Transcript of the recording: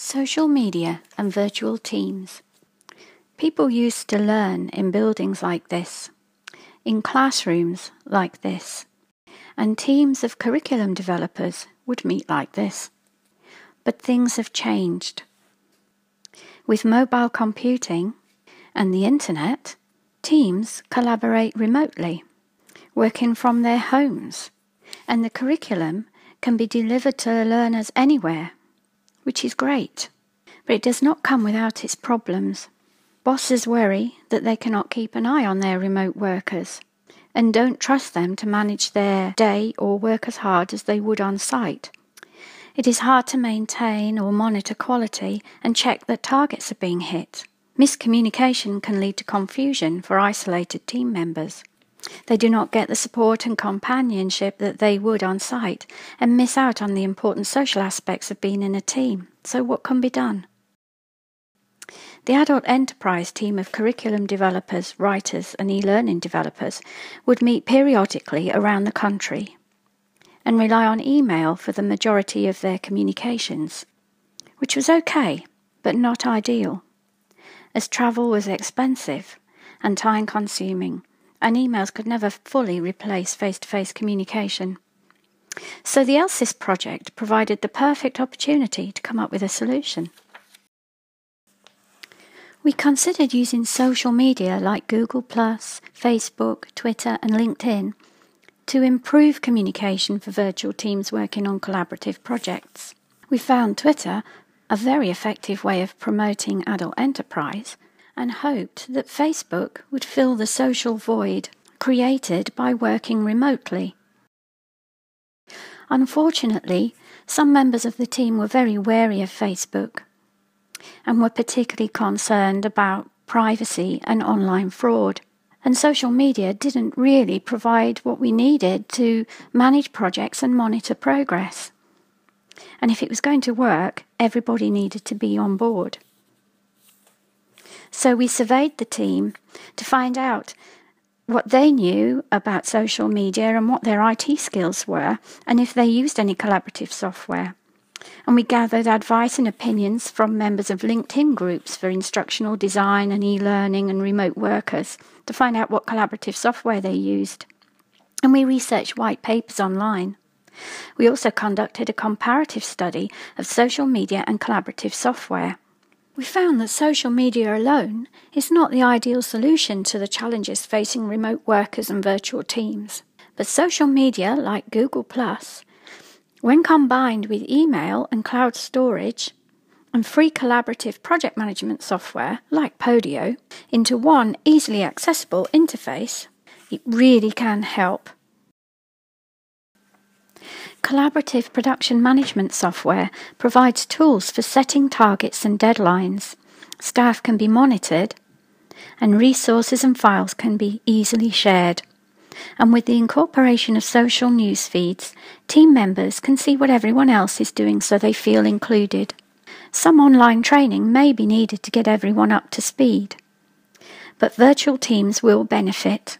Social media and virtual teams. People used to learn in buildings like this, in classrooms like this, and teams of curriculum developers would meet like this. But things have changed. With mobile computing and the internet, teams collaborate remotely, working from their homes, and the curriculum can be delivered to learners anywhere, which is great. But it does not come without its problems. Bosses worry that they cannot keep an eye on their remote workers and don't trust them to manage their day or work as hard as they would on site. It is hard to maintain or monitor quality and check that targets are being hit. Miscommunication can lead to confusion for isolated team members. They do not get the support and companionship that they would on site and miss out on the important social aspects of being in a team. So what can be done? The Adult Enterprise team of curriculum developers, writers and e-learning developers would meet periodically around the country and rely on email for the majority of their communications, which was okay, but not ideal, as travel was expensive and time-consuming, and emails could never fully replace face-to-face communication. So the ELSIS project provided the perfect opportunity to come up with a solution. We considered using social media like Google+, Facebook, Twitter and LinkedIn to improve communication for virtual teams working on collaborative projects. We found Twitter a very effective way of promoting Adult Enterprise and hoped that Facebook would fill the social void created by working remotely. Unfortunately, some members of the team were very wary of Facebook and were particularly concerned about privacy and online fraud. And social media didn't really provide what we needed to manage projects and monitor progress. And if it was going to work, everybody needed to be on board. So we surveyed the team to find out what they knew about social media and what their IT skills were, and if they used any collaborative software. And we gathered advice and opinions from members of LinkedIn groups for instructional design and e-learning and remote workers to find out what collaborative software they used. And we researched white papers online. We also conducted a comparative study of social media and collaborative software. We found that social media alone is not the ideal solution to the challenges facing remote workers and virtual teams. But social media, like Google+, when combined with email and cloud storage and free collaborative project management software like Podio into one easily accessible interface, it really can help. Collaborative production management software provides tools for setting targets and deadlines. Staff can be monitored, and resources and files can be easily shared. And with the incorporation of social news feeds, team members can see what everyone else is doing so they feel included. Some online training may be needed to get everyone up to speed, but virtual teams will benefit.